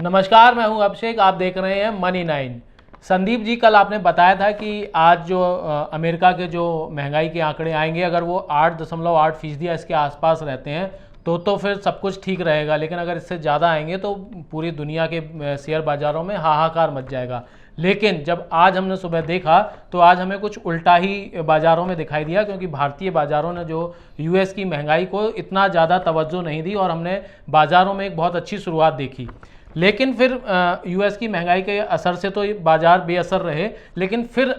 नमस्कार, मैं हूं अभिषेक। आप देख रहे हैं मनी 9। संदीप जी, कल आपने बताया था कि आज जो अमेरिका के जो महंगाई के आंकड़े आएंगे, अगर वो 8.8% या इसके आसपास रहते हैं तो फिर सब कुछ ठीक रहेगा, लेकिन अगर इससे ज़्यादा आएंगे तो पूरी दुनिया के शेयर बाज़ारों में हाहाकार मच जाएगा। लेकिन जब आज हमने सुबह देखा तो आज हमें कुछ उल्टा ही बाज़ारों में दिखाई दिया, क्योंकि भारतीय बाज़ारों ने जो यूएस की महंगाई को इतना ज़्यादा तवज्जो नहीं दी और हमने बाज़ारों में एक बहुत अच्छी शुरुआत देखी। लेकिन फिर यूएस की महंगाई के असर से तो ये बाज़ार बेअसर रहे, लेकिन फिर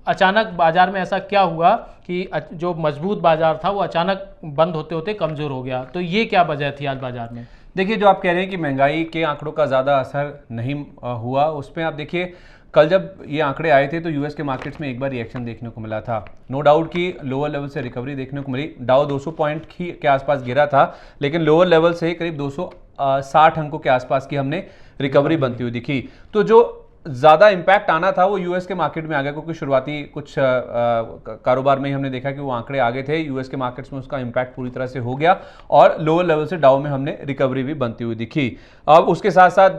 अचानक बाज़ार में ऐसा क्या हुआ कि जो मजबूत बाज़ार था वो अचानक बंद होते होते कमज़ोर हो गया। तो ये क्या वजह थी आज बाज़ार में? देखिए, जो आप कह रहे हैं कि महंगाई के आंकड़ों का ज़्यादा असर नहीं हुआ, उसमें आप देखिए कल जब ये आंकड़े आए थे तो यूएस के मार्केट्स में एक बार रिएक्शन देखने को मिला था। नो डाउट कि लोअर लेवल से रिकवरी देखने को मिली। डाउ 200 पॉइंट के आसपास गिरा था, लेकिन लोअर लेवल से करीब 260 अंकों के आसपास की हमने रिकवरी बनती हुई दिखी। तो जो ज़्यादा इम्पैक्ट आना था वो यूएस के मार्केट में आ गया, क्योंकि शुरुआती कुछ कारोबार में ही हमने देखा कि वो आंकड़े आगे थे यूएस के मार्केट्स में, उसका इम्पैक्ट पूरी तरह से हो गया और लोअर लेवल से डाउ में हमने रिकवरी भी बनती हुई दिखी। अब उसके साथ साथ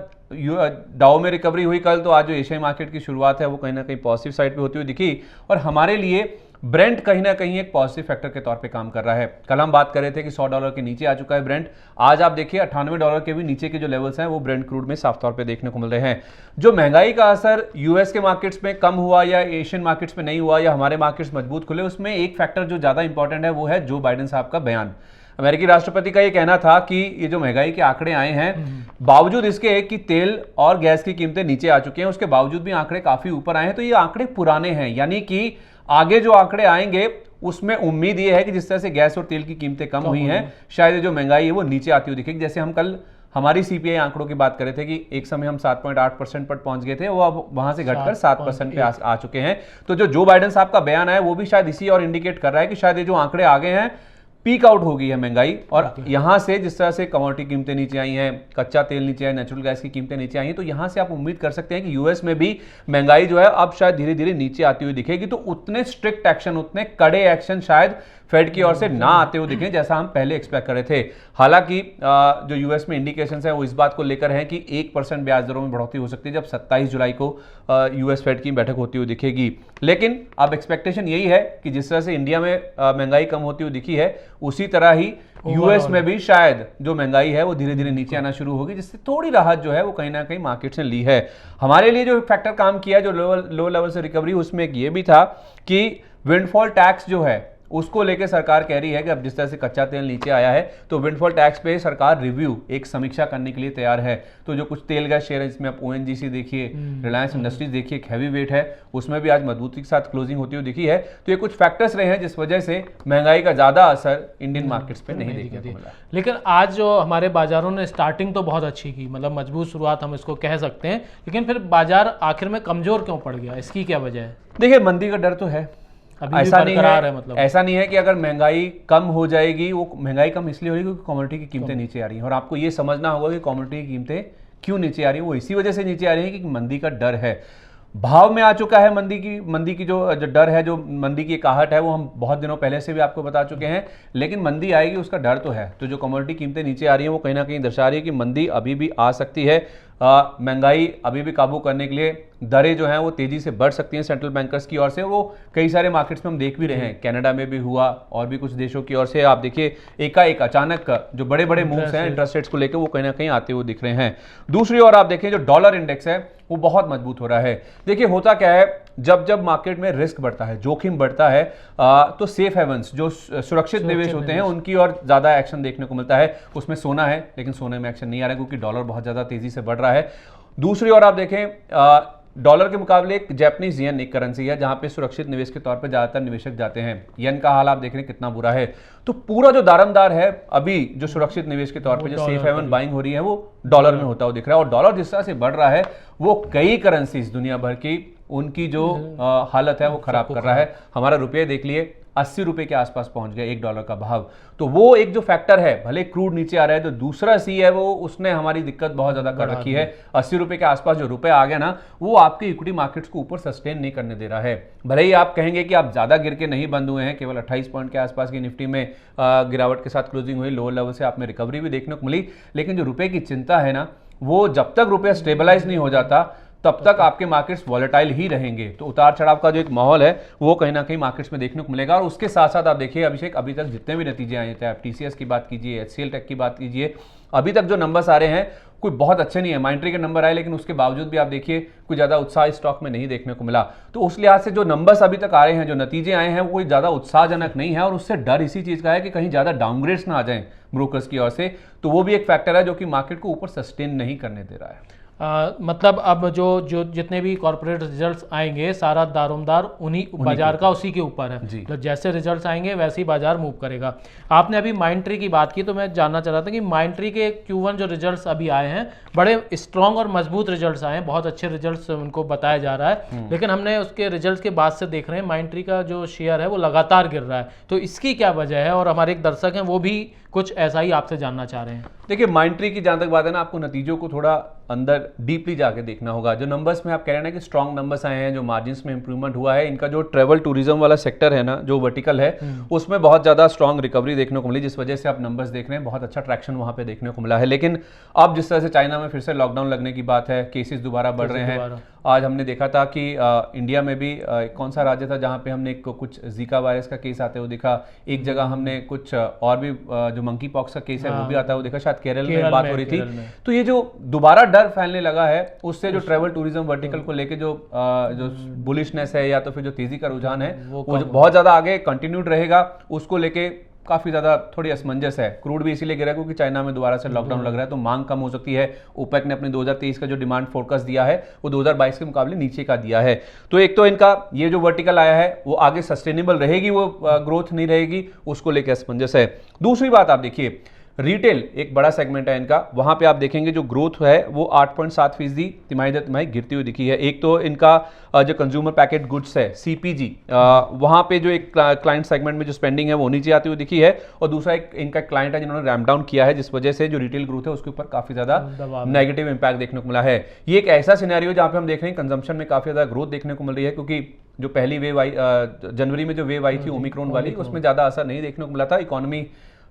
डाउ में रिकवरी हुई कल, तो आज जो एशियाई मार्केट की शुरुआत है वो कहीं ना कहीं पॉजिटिव साइड पे होती हुई दिखी और हमारे लिए ब्रेंट कहीं ना कहीं एक पॉजिटिव फैक्टर के तौर पे काम कर रहा है। कल हम बात कर रहे थे कि $100 के नीचे आ चुका है ब्रेंट। आज आप देखिए $98 के भी नीचे के जो लेवल्स हैं वो ब्रेंट क्रूड में साफ तौर पे देखने को मिल रहे हैं। जो महंगाई का असर यूएस के मार्केट्स में कम हुआ या एशियन मार्केट्स में नहीं हुआ या हमारे मार्केट्स मजबूत खुले, उसमें एक फैक्टर जो ज़्यादा इंपॉर्टेंट है वो है जो बाइडेन साहब का बयान। अमेरिकी राष्ट्रपति का ये कहना था कि ये जो महंगाई के आंकड़े आए हैं, बावजूद इसके कि तेल और गैस की कीमतें नीचे आ चुकी हैं, उसके बावजूद भी आंकड़े काफी ऊपर आए हैं। तो ये आंकड़े पुराने हैं, यानी कि आगे जो आंकड़े आएंगे उसमें उम्मीद ये है कि जिस तरह से गैस और तेल की कीमतें कम हुई हैं, शायद जो महंगाई है वो नीचे आती हुई दिखेगी। जैसे हम कल हमारी सीपीआई आंकड़ों की बात कर रहे थे कि एक समय हम 7.8% पर पहुंच गए थे, वो अब वहां से घटकर 7% पे आ चुके हैं। तो जो बाइडेन साहब का बयान है वो भी शायद इसी और इंडिकेट कर रहा है कि शायद ये जो आंकड़े आ गए हैं, पीक आउट हो गई है महंगाई और यहां से जिस तरह से कमोडिटी कीमतें नीचे आई हैं, कच्चा तेल नीचे आया, नेचुरल गैस की कीमतें नीचे आई हैं, तो यहां से आप उम्मीद कर सकते हैं कि यूएस में भी महंगाई जो है अब शायद धीरे धीरे नीचे आती हुई दिखेगी। तो उतने स्ट्रिक्ट एक्शन, उतने कड़े एक्शन शायद फेड की ओर से ना आते हुए दिखें जैसा हम पहले एक्सपेक्ट कर रहे थे। हालांकि जो यूएस में इंडिकेशंस हैं वो इस बात को लेकर हैं कि 1% ब्याज दरों में बढ़ोतरी हो सकती है जब 27 जुलाई को यूएस फेड की बैठक होती हुई दिखेगी। लेकिन अब एक्सपेक्टेशन यही है कि जिस तरह से इंडिया में महंगाई कम होती हुई दिखी है, उसी तरह ही यूएस में भी शायद जो महंगाई है वो धीरे धीरे नीचे आना शुरू होगी, जिससे थोड़ी राहत जो है वो कहीं ना कहीं मार्केट ने ली है। हमारे लिए जो फैक्टर काम किया जो लो लेवल से रिकवरी, उसमें एक ये भी था कि विंडफॉल टैक्स जो है उसको लेकर सरकार कह रही है कि अब जिस तरह से कच्चा तेल नीचे आया है तो विंडफॉल टैक्स पे सरकार रिव्यू, एक समीक्षा करने के लिए तैयार है। तो जो कुछ तेल गैस शेयर है, जिसमें आप ओएनजीसी देखिए, रिलायंस इंडस्ट्रीज देखिए, एक हैवी वेट है, उसमें भी आज मजबूती के साथ क्लोजिंग होती हुई दिखी है। तो ये कुछ फैक्टर्स रहे हैं जिस वजह से महंगाई का ज्यादा असर इंडियन मार्केट्स पे नहीं देखने को मिला। लेकिन आज जो हमारे बाजारों ने स्टार्टिंग तो बहुत अच्छी की, मतलब मजबूत शुरुआत हम इसको कह सकते हैं, लेकिन फिर बाजार आखिर में कमजोर क्यों पड़ गया? इसकी क्या वजह है? देखिए, मंदी का डर तो है, ऐसा नहीं है, मतलब ऐसा नहीं है कि अगर महंगाई कम हो जाएगी, वो महंगाई कम इसलिए होगी क्योंकि कमोडिटी की कीमतें नीचे आ रही हैं। और आपको ये समझना होगा कि कमोडिटी की कीमतें क्यों नीचे आ रही हैं, वो इसी वजह से नीचे आ रही हैं कि मंदी का डर है, भाव में आ चुका है। मंदी की जो डर है, जो मंदी की एक आहट है, वो हम बहुत दिनों पहले से भी आपको बता चुके हैं, लेकिन मंदी आएगी उसका डर तो है। तो जो कमोडिटी कीमतें नीचे आ रही हैं वो कहीं ना कहीं दर्शा रही है कि मंदी अभी भी आ सकती है। महंगाई अभी भी काबू करने के लिए दरें जो हैं वो तेजी से बढ़ सकती हैं सेंट्रल बैंकर्स की ओर से। वो कई सारे मार्केट्स में हम देख भी रहे हैं, कनाडा में भी हुआ और भी कुछ देशों की ओर से आप देखिए एकाएक अचानक जो बड़े बड़े मूव्स हैं इंटरेस्ट रेट्स को लेकर वो कहीं ना कहीं आते हुए दिख रहे हैं। दूसरी ओर आप देखें जो डॉलर इंडेक्स है वो बहुत मजबूत हो रहा है। देखिए, होता क्या है, जब मार्केट में रिस्क बढ़ता है, जोखिम बढ़ता है, तो सेफ हेवंस जो सुरक्षित निवेश होते हैं उनकी और ज्यादा एक्शन देखने को मिलता है। उसमें सोना है, लेकिन सोने में एक्शन नहीं आ रहा है क्योंकि डॉलर बहुत ज्यादा तेजी से बढ़ रहा है। दूसरी ओर आप देखें, डॉलर के मुकाबले एक जैपनीज येन एक करेंसी है जहां पे सुरक्षित निवेश के तौर पे ज्यादातर निवेशक जाते हैं। येन का हाल आप देख रहे हैं कितना बुरा है। तो पूरा जो दारमदार है अभी जो सुरक्षित निवेश के तौर पे जो सेफ हेवन बाइंग हो रही है वो डॉलर में होता हुआ दिख रहा है। और डॉलर जिस तरह से बढ़ रहा है वो कई करेंसीज दुनिया भर की उनकी जो हालत है वो खराब कर रहा है। हमारा रुपये देख लिए 80 रुपए के आसपास पहुंच गया $1 का भाव। तो वो एक जो फैक्टर है, भले क्रूड नीचे आ रहा है, तो दूसरा सी है वो उसने हमारी दिक्कत बहुत ज्यादा कर रखी है। 80 रुपए के आसपास जो रुपए आ गया ना, वो आपके इक्विटी मार्केट्स को ऊपर सस्टेन नहीं करने दे रहा है। भले ही आप कहेंगे कि आप ज्यादा गिर के नहीं बंद हुए हैं, केवल 28 पॉइंट के आसपास की निफ्टी में गिरावट के साथ क्लोजिंग हुई, लोअर लेवल से आप में रिकवरी भी देखने को मिली, लेकिन जो रुपए की चिंता है ना वो जब तक रुपया स्टेबलाइज नहीं हो जाता तब तक आपके मार्केट्स वॉलेटाइल ही रहेंगे। तो उतार चढ़ाव का जो एक माहौल है वो कहीं ना कहीं मार्केट्स में देखने को मिलेगा। और उसके साथ साथ आप देखिए अभिषेक, अभी तक जितने भी नतीजे आए थे, आप टीसीएस की बात कीजिए, HCL टेक की बात कीजिए, अभी तक जो नंबर्स आ रहे हैं कोई बहुत अच्छे नहीं है। माइंट्री के नंबर आए लेकिन उसके बावजूद भी आप देखिए कोई ज़्यादा उत्साह स्टॉक में नहीं देखने को मिला। तो उस लिहाज से जो नंबर्स अभी तक आ रहे हैं, जो नतीजे आए हैं, वो कोई ज़्यादा उत्साहजनक नहीं है। और उससे डर इसी चीज़ का है कि कहीं ज़्यादा डाउनग्रेड्स ना आ जाएं ब्रोकर्स की ओर से। तो वो भी एक फैक्टर है जो कि मार्केट को ऊपर सस्टेन नहीं करने दे रहा है। मतलब अब जो जितने भी कॉर्पोरेट रिजल्ट्स आएंगे, सारा दारोमदार उन्हीं बाजार का उसी के ऊपर है। तो जैसे रिजल्ट्स आएंगे वैसे ही बाजार मूव करेगा। आपने अभी माइंट्री की बात की, तो मैं जानना चाह रहा था कि माइंट्री के Q1 जो रिजल्ट्स अभी आए हैं बड़े स्ट्रॉन्ग और मजबूत रिजल्ट्स आए हैं, बहुत अच्छे रिजल्ट्स उनको बताया जा रहा है। लेकिन हमने उसके रिजल्ट्स के बाद से देख रहे हैं माइंट्री का जो शेयर है वो लगातार गिर रहा है। तो इसकी क्या वजह है? और हमारे एक दर्शक हैं वो भी कुछ ऐसा ही आपसे जानना चाह रहे हैं। देखिए माइंट्री की जहां तक बात है ना, आपको नतीजों को थोड़ा अंदर डीपली जाके देखना होगा। जो नंबर्स में आप कह रहे हैं ना कि स्ट्रॉन्ग नंबर्स आए हैं, जो मार्जिन्स में इंप्रूवमेंट हुआ है, इनका जो ट्रेवल टूरिज्म वाला सेक्टर है ना, जो वर्टिकल है, उसमें बहुत ज़्यादा स्ट्रॉन्ग रिकवरी देखने को मिली, जिस वजह से आप नंबर्स देख रहे हैं, बहुत अच्छा ट्रैक्शन वहाँ पे देखने को मिला है। लेकिन अब जिस तरह से चाइना में फिर से लॉकडाउन लगने की बात है, केसेस दोबारा बढ़ रहे हैं। आज हमने देखा था कि इंडिया में भी कौन सा राज्य था जहाँ पे हमने कुछ जीका वायरस का केस आते हुए देखा। एक जगह हमने कुछ और भी जो मंकी पॉक्स का केस है वो भी आता हुआ देखा, शायद केरल में बात हो रही थी। तो ये जो दोबारा डर फैलने लगा है, उससे जो ट्रैवल टूरिज्म वर्टिकल को लेके जो बुलिशनेस है या तो फिर जो तेजी का रुझान है वो बहुत ज्यादा आगे कंटिन्यूड रहेगा। उसको लेके काफी ज्यादा थोड़ी असमंजस है। क्रूड भी इसीलिए गिरा क्योंकि चाइना में दोबारा से लॉकडाउन लग रहा है, तो मांग कम हो सकती है। ओपेक ने अपने 2023 का जो डिमांड फोरकास्ट दिया है वो 2022 के मुकाबले नीचे का दिया है। तो एक तो इनका ये जो वर्टिकल आया है वो आगे सस्टेनेबल रहेगी, वो ग्रोथ नहीं रहेगी, उसको लेकर असमंजस है। दूसरी बात आप देखिए, रिटेल एक बड़ा सेगमेंट है इनका, वहां पे आप देखेंगे जो ग्रोथ है वो 8.7% तिमाही दर तिमाही गिरती हुई दिखी है। एक तो इनका जो कंज्यूमर पैकेट गुड्स है CPG, वहां पे जो एक क्लाइंट सेगमेंट में जो स्पेंडिंग है वो नीचे आती हुई दिखी है। और दूसरा एक इनका क्लाइंट है जिन्होंने रैम्प डाउन किया है, जिस वजह से जो रिटेल ग्रोथ है उसके ऊपर काफी ज्यादा नेगेटिव इंपैक्ट देखने को मिला है। ये एक ऐसा सिनेरियो जहां पे हम देख रहे हैं कंजम्पशन में काफी ज्यादा ग्रोथ देखने को मिल रही है, क्योंकि जो पहली वेव आई जनवरी में जो वेव आई थी ओमिक्रॉन वाली, उसमें ज्यादा असर नहीं देखने को मिला था। इकोनॉमी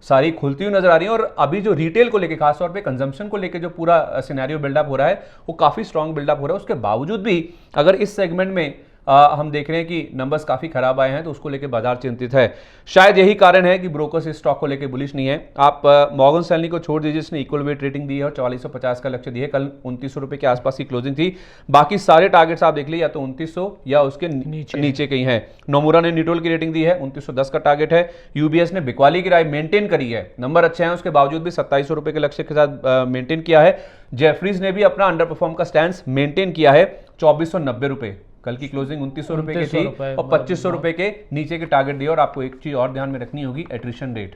सारी खुलती हुई नजर आ रही है। और अभी जो रिटेल को लेके, खासतौर पे कंजम्पशन को लेके जो पूरा सिनेरियो बिल्डअप हो रहा है वो काफी स्ट्रांग बिल्डअप हो रहा है। उसके बावजूद भी अगर इस सेगमेंट में हम देख रहे हैं कि नंबर्स काफी खराब आए हैं, तो उसको लेके बाजार चिंतित है। शायद यही कारण है कि ब्रोकर्स इस स्टॉक को लेके बुलिश नहीं है। आप मॉर्गन स्टैनली को छोड़ दीजिए, इसने इक्वल वेट रेटिंग दी है और 4450 का लक्ष्य दिया है। कल 2900 रुपए के आसपास की क्लोजिंग थी। बाकी सारे टारगेट्स आप देख लीजिए या तो 2900 या उसके नीचे कहीं है। नोमुरा ने न्यूट्रल की रेटिंग दी है, 2910 का टारगेट है। यूबीएस ने बिकवाली की राय मेंटेन करी है, नंबर अच्छे हैं, उसके बावजूद भी 2700 रुपए के लक्ष्य के साथ मेंटेन किया है। जेफरीज ने भी अपना अंडर परफॉर्म का स्टैंड मेंटेन किया है, 2490 रुपए। कल की क्लोजिंग 2900 रुपए की थी और 2500 रुपए के नीचे के टारगेट दिए। और आपको एक चीज और ध्यान में रखनी होगी, एट्रिशन रेट,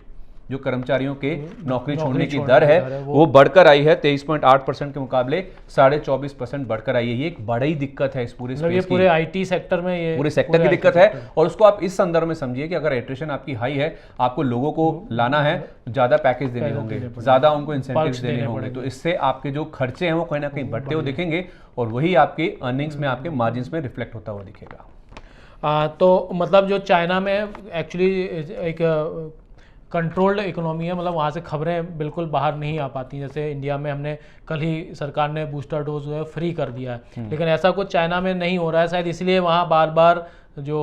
जो कर्मचारियों के नौकरी छोड़ने की दर है वो बढ़कर आई है। 23.8% के मुकाबले 24.5% बढ़कर आई है। ये एक बड़ी दिक्कत है इस पूरे स्पेस की, पूरे IT सेक्टर में, ये पूरे सेक्टर की दिक्कत है। और उसको आप इस संदर्भ में समझिए कि अगर एट्रिशन आपकी हाई है, आपको लोगों को लाना है, ज्यादा पैकेज देने होंगे, ज्यादा उनको इंसेंटिव्स देने होंगे, तो इससे आपके जो खर्चे हैं वो कहीं ना कहीं बढ़ते हुए दिखेंगे और वही आपके अर्निंग्स में, आपके मार्जिन्स में रिफ्लेक्ट होता हुआ दिखेगा। तो मतलब जो चाइना में एक्चुअली एक कंट्रोल्ड इकोनॉमी है, मतलब वहाँ से खबरें बिल्कुल बाहर नहीं आ पाती। जैसे इंडिया में हमने कल ही सरकार ने बूस्टर डोज जो है फ्री कर दिया है, लेकिन ऐसा कुछ चाइना में नहीं हो रहा है। शायद इसलिए वहाँ बार बार जो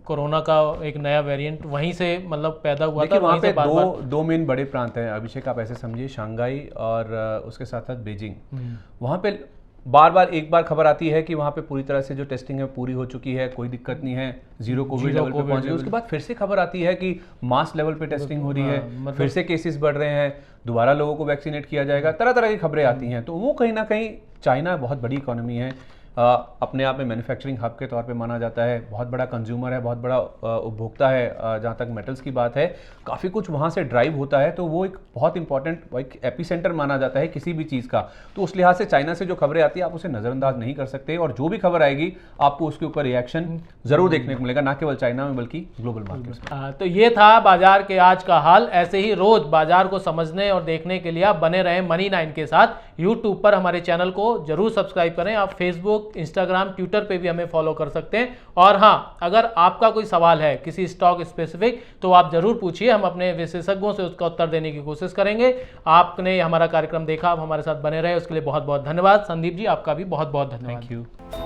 कोरोना का एक नया वेरिएंट वहीं से मतलब पैदा हुआ था। वहाँ पे दो मेन बड़े प्रांत हैं अभिषेक, आप ऐसे समझिए, शंघाई और उसके साथ साथ बीजिंग। वहाँ पे बार बार एक बार खबर आती है कि वहाँ पे पूरी तरह से जो टेस्टिंग है पूरी हो चुकी है, कोई दिक्कत नहीं है, जीरो कोविड लेवल पे पहुंच गई। उसके बाद फिर से खबर आती है कि मास लेवल पे टेस्टिंग हो रही है, फिर से केसेस बढ़ रहे हैं, दोबारा लोगों को वैक्सीनेट किया जाएगा, तरह तरह की खबरें आती हैं। तो वो कहीं ना कहीं, चाइना बहुत बड़ी इकोनॉमी है, अपने आप में मैन्युफैक्चरिंग हब के तौर पे माना जाता है, बहुत बड़ा कंज्यूमर है, बहुत बड़ा उपभोक्ता है, जहाँ तक मेटल्स की बात है, काफ़ी कुछ वहाँ से ड्राइव होता है। तो वो एक बहुत इंपॉर्टेंट एक एपिसेंटर माना जाता है किसी भी चीज़ का। तो उस लिहाज से चाइना से जो खबरें आती है आप उसे नज़रअंदाज नहीं कर सकते, और जो भी खबर आएगी आपको उसके ऊपर रिएक्शन जरूर देखने को मिलेगा, ना केवल चाइना में बल्कि ग्लोबल मार्केट्स में। तो ये था बाजार के आज का हाल। ऐसे ही रोज बाजार को समझने और देखने के लिए आप बने रहें मनी 9 के साथ। यूट्यूब पर हमारे चैनल को जरूर सब्सक्राइब करें। आप फेसबुक, फेसबुक, इंस्टाग्राम, ट्विटर पे भी हमें फॉलो कर सकते हैं। और हाँ, अगर आपका कोई सवाल है किसी स्टॉक स्पेसिफिक तो आप जरूर पूछिए, हम अपने विशेषज्ञों से उसका उत्तर देने की कोशिश करेंगे। आपने हमारा कार्यक्रम देखा, आप हमारे साथ बने रहे, उसके लिए बहुत बहुत धन्यवाद। संदीप जी, आपका भी बहुत बहुत धन्यवाद। Thank you.